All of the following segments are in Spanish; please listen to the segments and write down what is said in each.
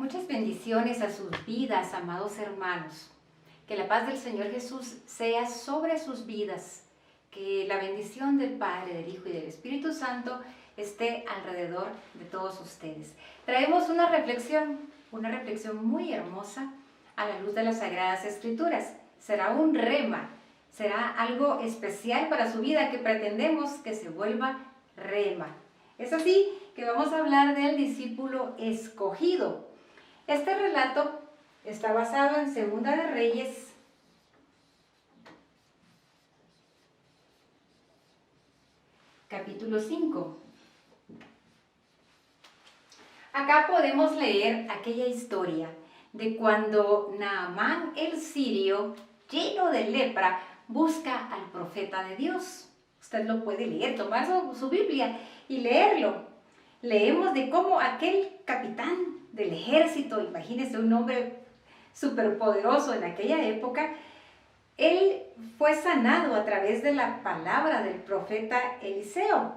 Muchas bendiciones a sus vidas, amados hermanos. Que la paz del Señor Jesús sea sobre sus vidas. Que la bendición del Padre, del Hijo y del Espíritu Santo esté alrededor de todos ustedes. Traemos una reflexión muy hermosa a la luz de las Sagradas Escrituras. Será un rema, será algo especial para su vida que pretendemos que se vuelva rema. Es así que vamos a hablar del discípulo escogido. Este relato está basado en Segunda de Reyes, capítulo 5. Acá podemos leer aquella historia de cuando Naamán el sirio, lleno de lepra, busca al profeta de Dios. Usted lo puede leer, tomar su Biblia y leerlo. Leemos de cómo aquel capitán del ejército, imagínese un hombre superpoderoso en aquella época, él fue sanado a través de la palabra del profeta Eliseo.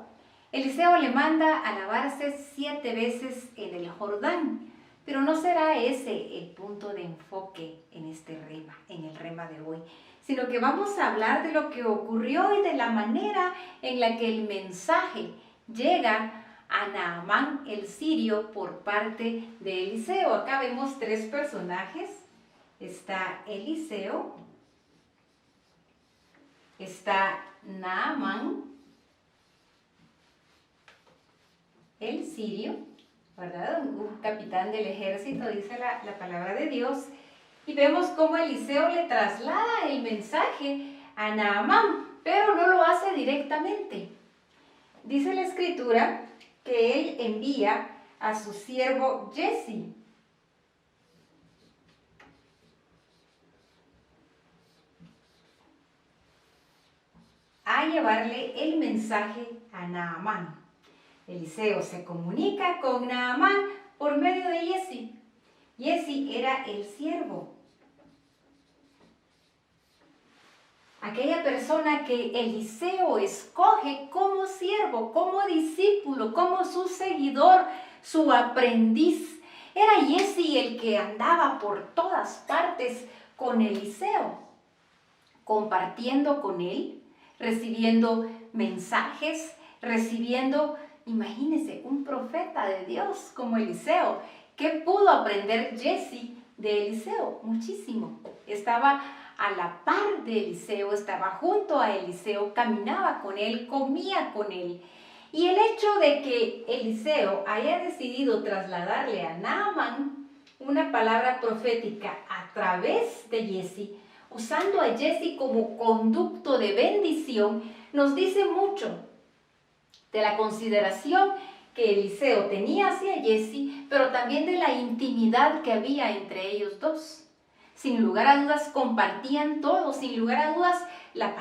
Eliseo le manda a lavarse 7 veces en el Jordán, pero no será ese el punto de enfoque en este rema, en el rema de hoy, sino que vamos a hablar de lo que ocurrió y de la manera en la que el mensaje llega a Naamán el sirio por parte de Eliseo. Acá vemos 3 personajes. Está Eliseo, está Naamán el sirio, ¿verdad? Un capitán del ejército, dice la palabra de Dios. Y vemos cómo Eliseo le traslada el mensaje a Naamán, pero no lo hace directamente. Dice la Escritura que él envía a su siervo Giezi. A llevarle el mensaje a Naamán. Eliseo se comunica con Naamán por medio de Giezi. Giezi era el siervo. Aquella persona que Eliseo escoge como siervo, como discípulo, como su seguidor, su aprendiz. Era Giezi el que andaba por todas partes con Eliseo, compartiendo con él, recibiendo mensajes, imagínense, un profeta de Dios como Eliseo. ¿Qué pudo aprender Giezi de Eliseo? Muchísimo. Estaba a la par de Eliseo, estaba junto a Eliseo, caminaba con él, comía con él. Y el hecho de que Eliseo haya decidido trasladarle a Naamán una palabra profética a través de Giezi, usando a Giezi como conducto de bendición, nos dice mucho de la consideración que Eliseo tenía hacia Giezi, pero también de la intimidad que había entre ellos dos. Sin lugar a dudas compartían todo, sin lugar a dudas la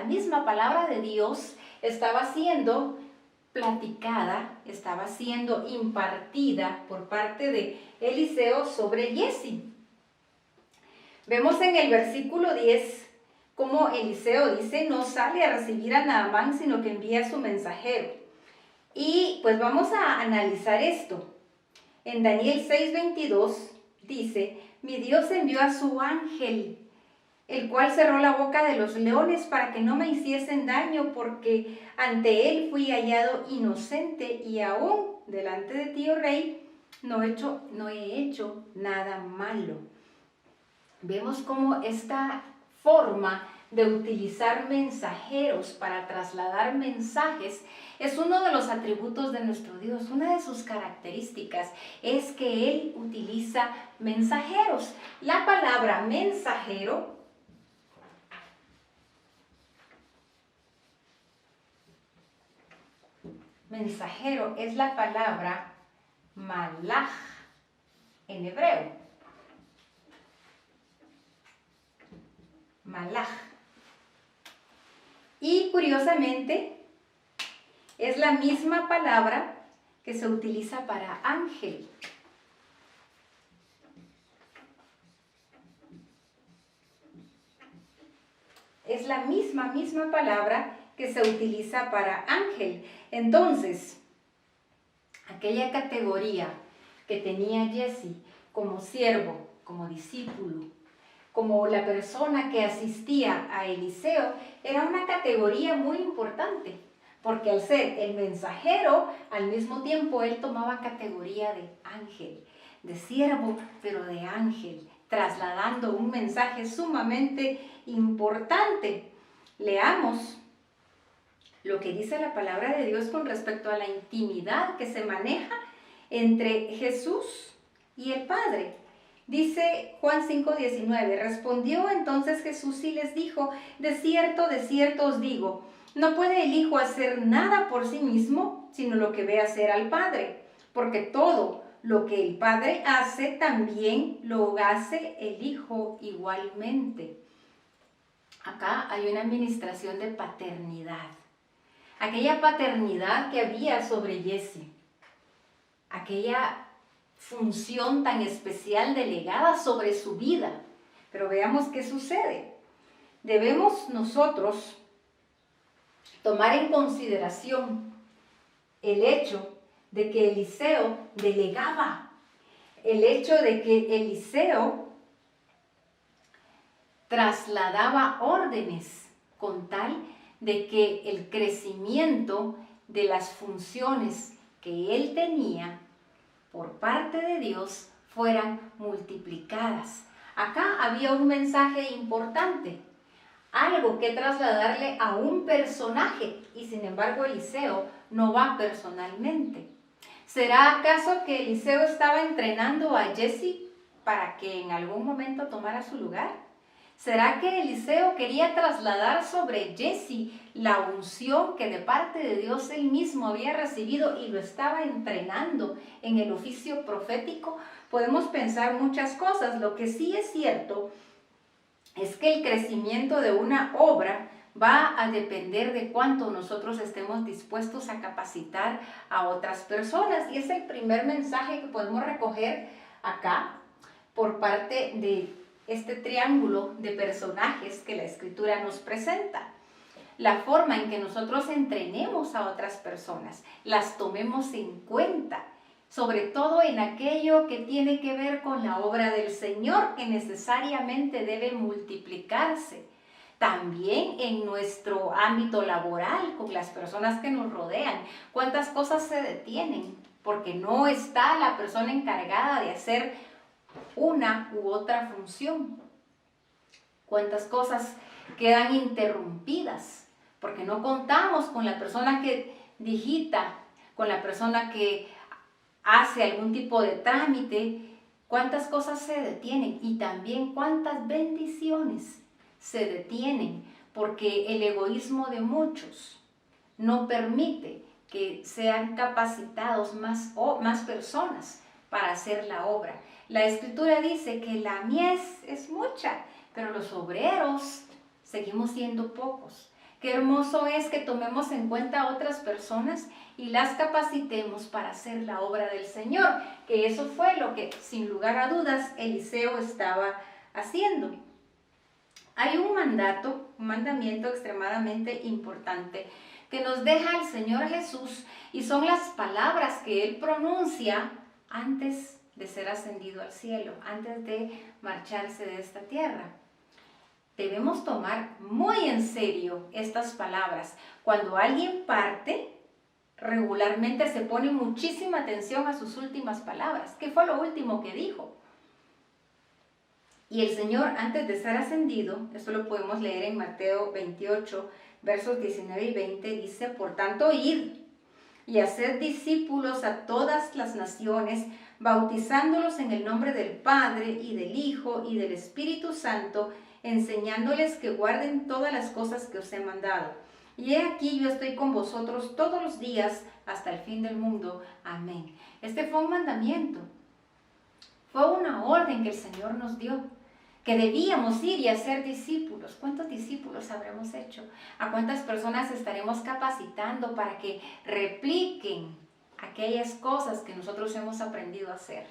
misma palabra de Dios estaba siendo platicada, estaba siendo impartida por parte de Eliseo sobre Giezi. Vemos en el versículo 10 cómo Eliseo dice, no sale a recibir a Naamán, sino que envía a su mensajero. Y pues vamos a analizar esto. En Daniel 6:22 dice, mi Dios envió a su ángel, el cual cerró la boca de los leones para que no me hiciesen daño, porque ante él fui hallado inocente y aún delante de ti, oh rey, no he hecho nada malo. Vemos cómo esta forma de utilizar mensajeros para trasladar mensajes es uno de los atributos de nuestro Dios. Una de sus características es que Él utiliza mensajeros. La palabra mensajero es la palabra malach en hebreo. Malach. Y curiosamente es la misma palabra que se utiliza para ángel. Es la misma palabra que se utiliza para ángel. Entonces, aquella categoría que tenía Jesse como siervo, como discípulo, como la persona que asistía a Eliseo, era una categoría muy importante, porque al ser el mensajero, al mismo tiempo él tomaba categoría de ángel, de siervo, pero de ángel, trasladando un mensaje sumamente importante. Leamos lo que dice la palabra de Dios con respecto a la intimidad que se maneja entre Jesús y el Padre. Dice Juan 5:19, respondió entonces Jesús y les dijo, de cierto os digo, no puede el Hijo hacer nada por sí mismo, sino lo que ve hacer al Padre, porque todo lo que el Padre hace, también lo hace el Hijo igualmente. Acá hay una administración de paternidad. Aquella paternidad que había sobre Jesse, aquella función tan especial delegada sobre su vida. Pero veamos qué sucede. Debemos nosotros tomar en consideración el hecho de que Eliseo delegaba, el hecho de que Eliseo trasladaba órdenes con tal de que el crecimiento de las funciones que él tenía por parte de Dios fueran multiplicadas. Acá había un mensaje importante, algo que trasladarle a un personaje, y sin embargo Eliseo no va personalmente. ¿Será acaso que Eliseo estaba entrenando a Jesse para que en algún momento tomara su lugar? ¿Será que Eliseo quería trasladar sobre Jesse la unción que de parte de Dios él mismo había recibido y lo estaba entrenando en el oficio profético? Podemos pensar muchas cosas. Lo que sí es cierto es que el crecimiento de una obra va a depender de cuánto nosotros estemos dispuestos a capacitar a otras personas. Y es el primer mensaje que podemos recoger acá por parte de este triángulo de personajes que la Escritura nos presenta. La forma en que nosotros entrenemos a otras personas, las tomemos en cuenta, sobre todo en aquello que tiene que ver con la obra del Señor, que necesariamente debe multiplicarse. También en nuestro ámbito laboral, con las personas que nos rodean, cuántas cosas se detienen, porque no está la persona encargada de hacer una u otra función. Cuántas cosas quedan interrumpidas porque no contamos con la persona que digita, con la persona que hace algún tipo de trámite. Cuántas cosas se detienen y también cuántas bendiciones se detienen porque el egoísmo de muchos no permite que sean capacitados más personas para hacer la obra. La Escritura dice que la mies es mucha, pero los obreros seguimos siendo pocos. Qué hermoso es que tomemos en cuenta a otras personas y las capacitemos para hacer la obra del Señor, que eso fue lo que, sin lugar a dudas, Eliseo estaba haciendo. Hay un mandamiento extremadamente importante que nos deja el Señor Jesús y son las palabras que Él pronuncia antes de ser ascendido al cielo, antes de marcharse de esta tierra. Debemos tomar muy en serio estas palabras. Cuando alguien parte, regularmente se pone muchísima atención a sus últimas palabras. ¿Qué fue lo último que dijo? Y el Señor, antes de ser ascendido, esto lo podemos leer en Mateo 28, versos 19 y 20, dice, por tanto, id y haced discípulos a todas las naciones, bautizándolos en el nombre del Padre y del Hijo y del Espíritu Santo, enseñándoles que guarden todas las cosas que os he mandado. Y he aquí yo estoy con vosotros todos los días hasta el fin del mundo. Amén. Este fue un mandamiento. Fue una orden que el Señor nos dio, que debíamos ir y hacer discípulos. ¿Cuántos discípulos habremos hecho? ¿A cuántas personas estaremos capacitando para que repliquen aquellas cosas que nosotros hemos aprendido a hacer?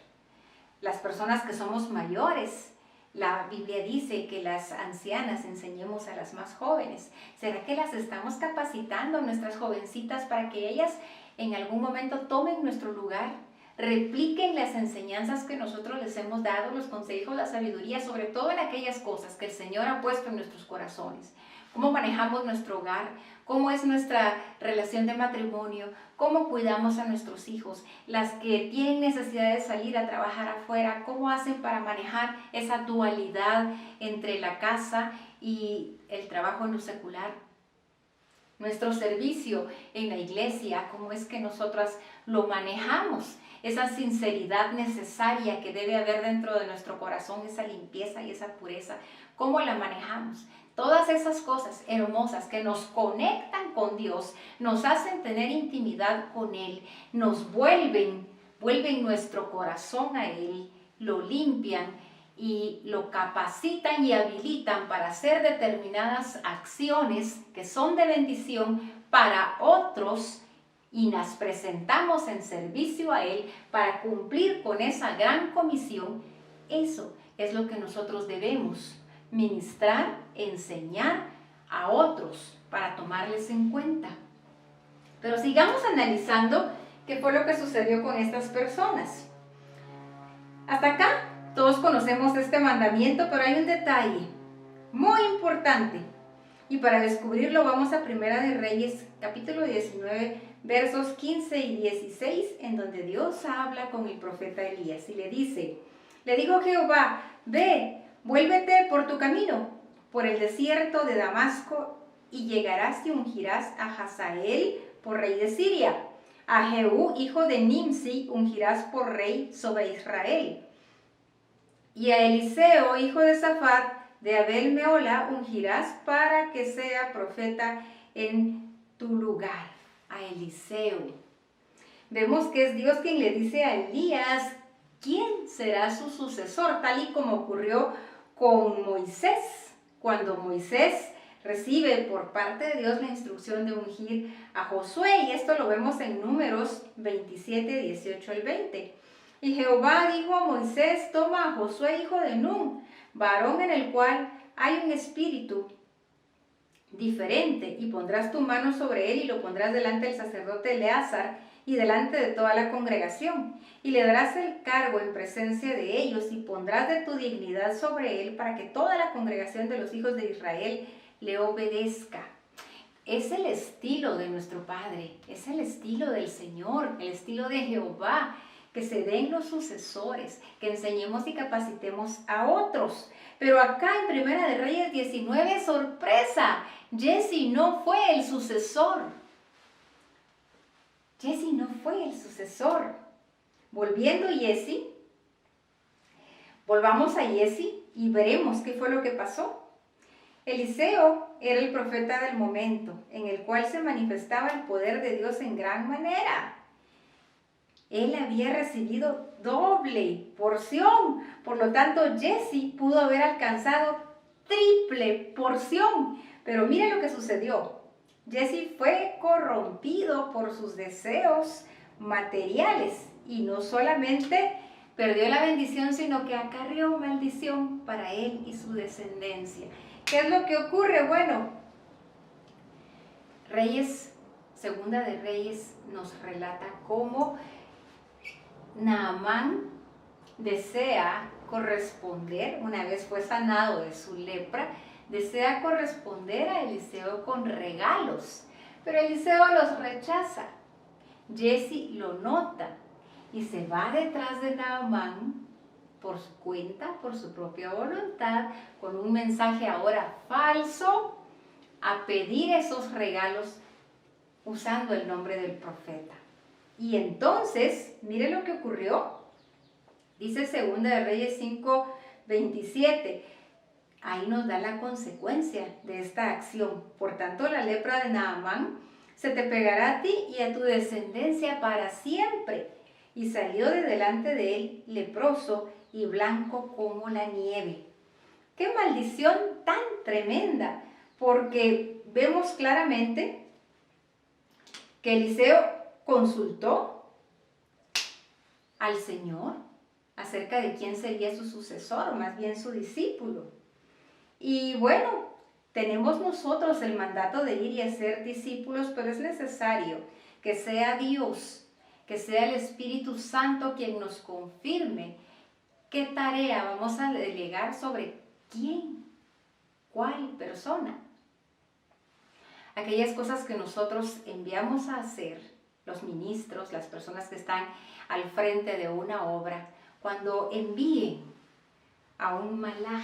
Las personas que somos mayores, la Biblia dice que las ancianas enseñemos a las más jóvenes. ¿Será que las estamos capacitando a nuestras jovencitas para que ellas en algún momento tomen nuestro lugar, repliquen las enseñanzas que nosotros les hemos dado, los consejos, la sabiduría, sobre todo en aquellas cosas que el Señor ha puesto en nuestros corazones. Cómo manejamos nuestro hogar, cómo es nuestra relación de matrimonio, cómo cuidamos a nuestros hijos, las que tienen necesidad de salir a trabajar afuera, cómo hacen para manejar esa dualidad entre la casa y el trabajo en lo secular. Nuestro servicio en la iglesia, cómo es que nosotras lo manejamos, esa sinceridad necesaria que debe haber dentro de nuestro corazón, esa limpieza y esa pureza, cómo la manejamos. Todas esas cosas hermosas que nos conectan con Dios, nos hacen tener intimidad con Él, nos vuelven nuestro corazón a Él, lo limpian y lo capacitan y habilitan para hacer determinadas acciones que son de bendición para otros y las presentamos en servicio a Él para cumplir con esa gran comisión. Eso es lo que nosotros debemos ministrar, enseñar a otros para tomarles en cuenta. Pero sigamos analizando qué fue lo que sucedió con estas personas. Hasta acá todos conocemos este mandamiento, pero hay un detalle muy importante. Y para descubrirlo vamos a Primera de Reyes, capítulo 19, versos 15 y 16, en donde Dios habla con el profeta Elías y le dice, le dijo Jehová, ve, vuélvete por tu camino, por el desierto de Damasco, y llegarás y ungirás a Hazael por rey de Siria. A Jehú, hijo de Nimsi, ungirás por rey sobre Israel. Y a Eliseo, hijo de Safat, de Abel Meola, ungirás para que sea profeta en tu lugar. A Eliseo. Vemos que es Dios quien le dice a Elías quién será su sucesor, tal y como ocurrió con Moisés, cuando Moisés recibe por parte de Dios la instrucción de ungir a Josué, y esto lo vemos en Números 27, 18 al 20. Y Jehová dijo a Moisés, toma a Josué, hijo de Nun, varón en el cual hay un espíritu diferente, y pondrás tu mano sobre él y lo pondrás delante del sacerdote Eleazar y delante de toda la congregación, y le darás el cargo en presencia de ellos y pondrás de tu dignidad sobre él para que toda la congregación de los hijos de Israel le obedezca. Es el estilo de nuestro Padre, es el estilo del Señor, el estilo de Jehová, que se den los sucesores, que enseñemos y capacitemos a otros. Pero acá en Primera de Reyes 19, sorpresa, Jesse no fue el sucesor. Jesse no fue el sucesor. Volviendo Jesse, volvamos a Jesse y veremos qué fue lo que pasó. Eliseo era el profeta del momento, en el cual se manifestaba el poder de Dios en gran manera. Él había recibido doble porción, por lo tanto Jesse pudo haber alcanzado triple porción. Pero mire lo que sucedió. Jesse fue corrompido por sus deseos materiales y no solamente perdió la bendición, sino que acarreó maldición para él y su descendencia. ¿Qué es lo que ocurre? Bueno, Segunda de Reyes nos relata cómo Naamán desea corresponder, una vez fue sanado de su lepra, desea corresponder a Eliseo con regalos, pero Eliseo los rechaza. Jesse lo nota y se va detrás de Naamán por su cuenta, por su propia voluntad, con un mensaje ahora falso, a pedir esos regalos usando el nombre del profeta. Y entonces, mire lo que ocurrió. Dice Segunda de Reyes 5:27. Ahí nos da la consecuencia de esta acción. Por tanto, la lepra de Naamán se te pegará a ti y a tu descendencia para siempre. Y salió de delante de él leproso y blanco como la nieve. ¡Qué maldición tan tremenda! Porque vemos claramente que Eliseo consultó al Señor acerca de quién sería su sucesor, más bien su discípulo. Y bueno, tenemos nosotros el mandato de ir y hacer discípulos, pero es necesario que sea Dios que sea el Espíritu Santo quien nos confirme qué tarea vamos a delegar sobre quién, cuál persona. Aquellas cosas que nosotros enviamos a hacer, los ministros, las personas que están al frente de una obra, cuando envíen a un malaj,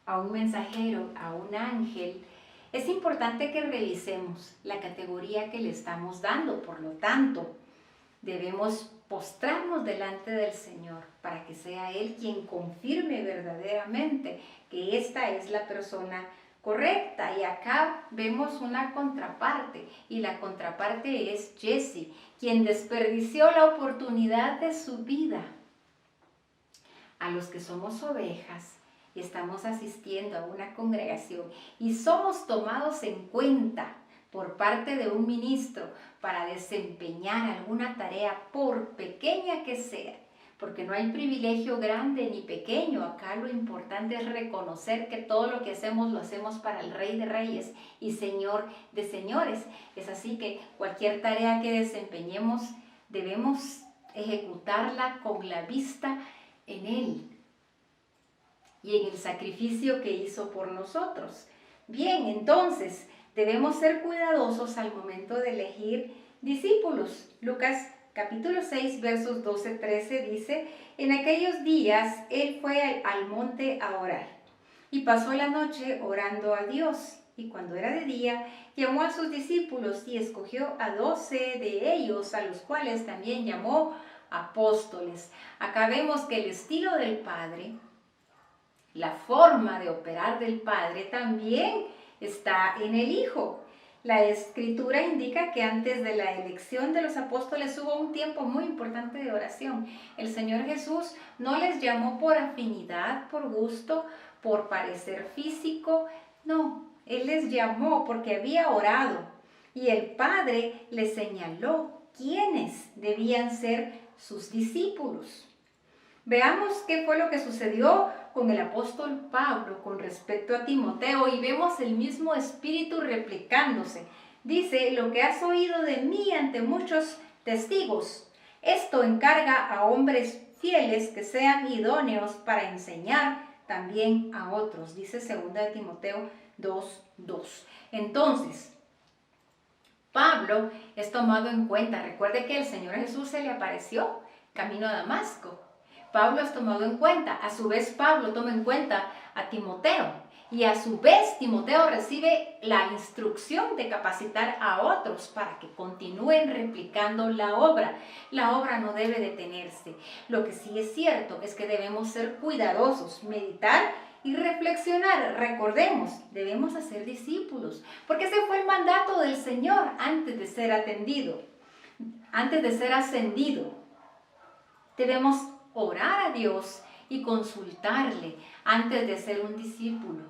a un mensajero, a un ángel, es importante que revisemos la categoría que le estamos dando. Por lo tanto, debemos postrarnos delante del Señor para que sea Él quien confirme verdaderamente que esta es la persona correcta. Y acá vemos una contraparte, y la contraparte es Jesse, quien desperdició la oportunidad de su vida. A los que somos ovejas y estamos asistiendo a una congregación y somos tomados en cuenta por parte de un ministro para desempeñar alguna tarea, por pequeña que sea, porque no hay privilegio grande ni pequeño. Acá lo importante es reconocer que todo lo que hacemos lo hacemos para el Rey de Reyes y Señor de Señores. Es así que cualquier tarea que desempeñemos debemos ejecutarla con la vista en Él y en el sacrificio que hizo por nosotros. Bien, entonces debemos ser cuidadosos al momento de elegir discípulos. Lucas capítulo 6, versos 12-13 dice: en aquellos días él fue al monte a orar y pasó la noche orando a Dios. Y cuando era de día, llamó a sus discípulos y escogió a 12 de ellos, a los cuales también llamó apóstoles. Acá vemos que el estilo del Padre, la forma de operar del Padre también está en el Hijo. La Escritura indica que antes de la elección de los apóstoles hubo un tiempo muy importante de oración. El Señor Jesús no les llamó por afinidad, por gusto, por parecer físico. No, Él les llamó porque había orado y el Padre les señaló quiénes debían ser sus discípulos. Veamos qué fue lo que sucedió con el apóstol Pablo con respecto a Timoteo, y vemos el mismo espíritu replicándose. Dice: lo que has oído de mí ante muchos testigos, esto encarga a hombres fieles que sean idóneos para enseñar también a otros. Dice 2 Timoteo 2:2. Entonces, Pablo es tomado en cuenta. Recuerde que el Señor Jesús se le apareció camino a Damasco. Pablo es tomado en cuenta. A su vez, Pablo toma en cuenta a Timoteo. Y a su vez, Timoteo recibe la instrucción de capacitar a otros para que continúen replicando la obra. La obra no debe detenerse. Lo que sí es cierto es que debemos ser cuidadosos, meditar y reflexionar. Recordemos, debemos hacer discípulos, porque ese fue el mandato del Señor antes de ser atendido, antes de ser ascendido. Debemos orar a Dios y consultarle antes de ser un discípulo,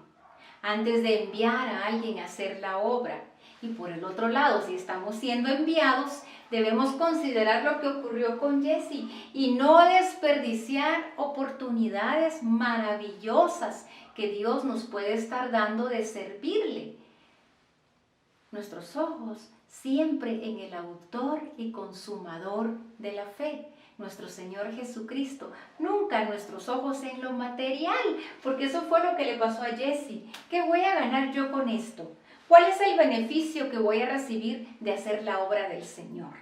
antes de enviar a alguien a hacer la obra. Y por el otro lado, si estamos siendo enviados, debemos considerar lo que ocurrió con Jesse y no desperdiciar oportunidades maravillosas que Dios nos puede estar dando de servirle. Nuestros ojos siempre en el autor y consumador de la fe, nuestro Señor Jesucristo. Nunca nuestros ojos en lo material, porque eso fue lo que le pasó a Jesse. ¿Qué voy a ganar yo con esto? ¿Cuál es el beneficio que voy a recibir de hacer la obra del Señor?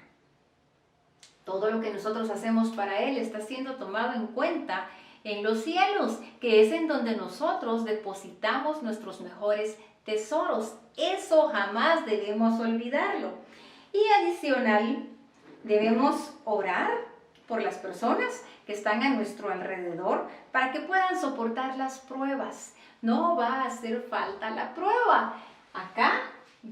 Todo lo que nosotros hacemos para Él está siendo tomado en cuenta en los cielos, que es en donde nosotros depositamos nuestros mejores tesoros. Eso jamás debemos olvidarlo. Y adicional, debemos orar por las personas que están a nuestro alrededor para que puedan soportar las pruebas. No va a hacer falta la prueba. Acá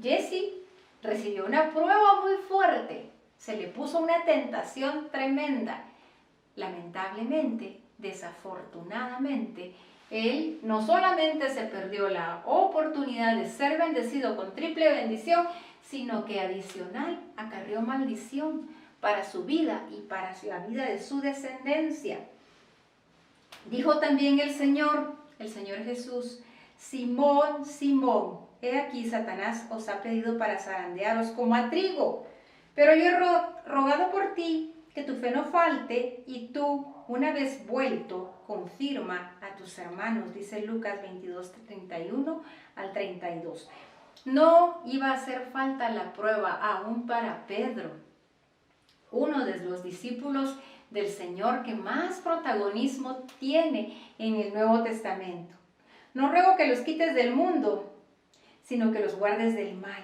Jesse recibió una prueba muy fuerte. Se le puso una tentación tremenda. Lamentablemente, desafortunadamente, él no solamente se perdió la oportunidad de ser bendecido con triple bendición, sino que adicional acarreó maldición para su vida y para la vida de su descendencia. Dijo también el Señor Jesús: Simón, Simón, he aquí Satanás os ha pedido para zarandearos como a trigo, Pero yo he rogado por ti que tu fe no falte y tú, una vez vuelto, confirma a tus hermanos, dice Lucas 22, 31 al 32. No iba a hacer falta la prueba aún para Pedro, uno de los discípulos del Señor que más protagonismo tiene en el Nuevo Testamento. No ruego que los quites del mundo, sino que los guardes del mal.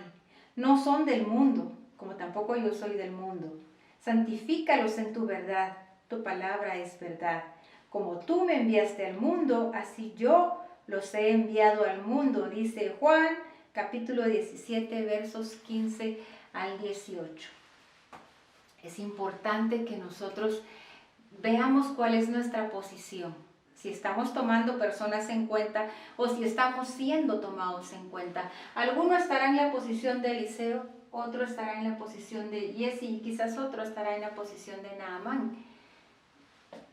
No son del mundo, como tampoco yo soy del mundo. Santifícalos en tu verdad, tu palabra es verdad. Como tú me enviaste al mundo, así yo los he enviado al mundo, dice Juan, capítulo 17, versos 15 al 18. Es importante que nosotros veamos cuál es nuestra posición, si estamos tomando personas en cuenta o si estamos siendo tomados en cuenta. Alguno estará en la posición de Eliseo, otro estará en la posición de Jesse y quizás otro estará en la posición de Naamán.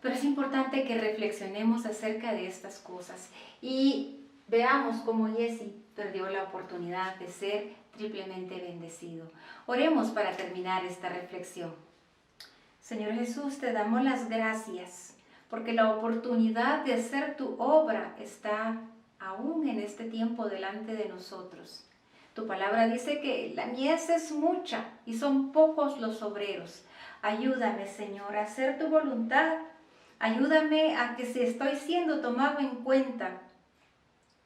Pero es importante que reflexionemos acerca de estas cosas y veamos cómo Jesse perdió la oportunidad de ser triplemente bendecido. Oremos para terminar esta reflexión. Señor Jesús, te damos las gracias porque la oportunidad de hacer tu obra está aún en este tiempo delante de nosotros. Tu palabra dice que la mies es mucha y son pocos los obreros. Ayúdame, Señor, a hacer tu voluntad. Ayúdame a que si estoy siendo tomado en cuenta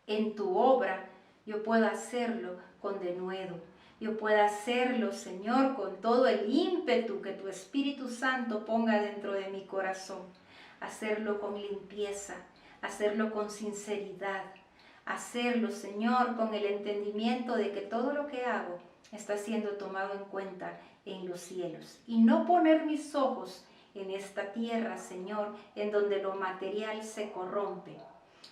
en tu obra, yo pueda hacerlo con denuedo. Yo pueda hacerlo, Señor, con todo el ímpetu que tu Espíritu Santo ponga dentro de mi corazón. Hacerlo con limpieza, hacerlo con sinceridad, hacerlo, Señor, con el entendimiento de que todo lo que hago está siendo tomado en cuenta en los cielos. Y no poner mis ojos en esta tierra, Señor, en donde lo material se corrompe,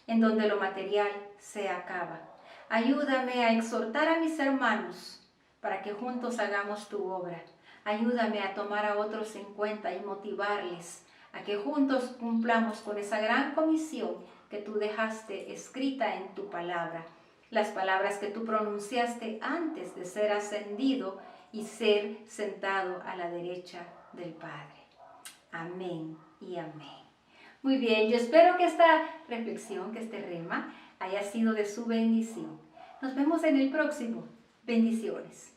en donde lo material se acaba. Ayúdame a exhortar a mis hermanos para que juntos hagamos tu obra. Ayúdame a tomar a otros en cuenta y motivarles a que juntos cumplamos con esa gran comisión que tú dejaste escrita en tu palabra. Las palabras que tú pronunciaste antes de ser ascendido y ser sentado a la derecha del Padre. Amén y amén. Muy bien, yo espero que esta reflexión, que este rema, haya sido de su bendición. Nos vemos en el próximo. Bendiciones.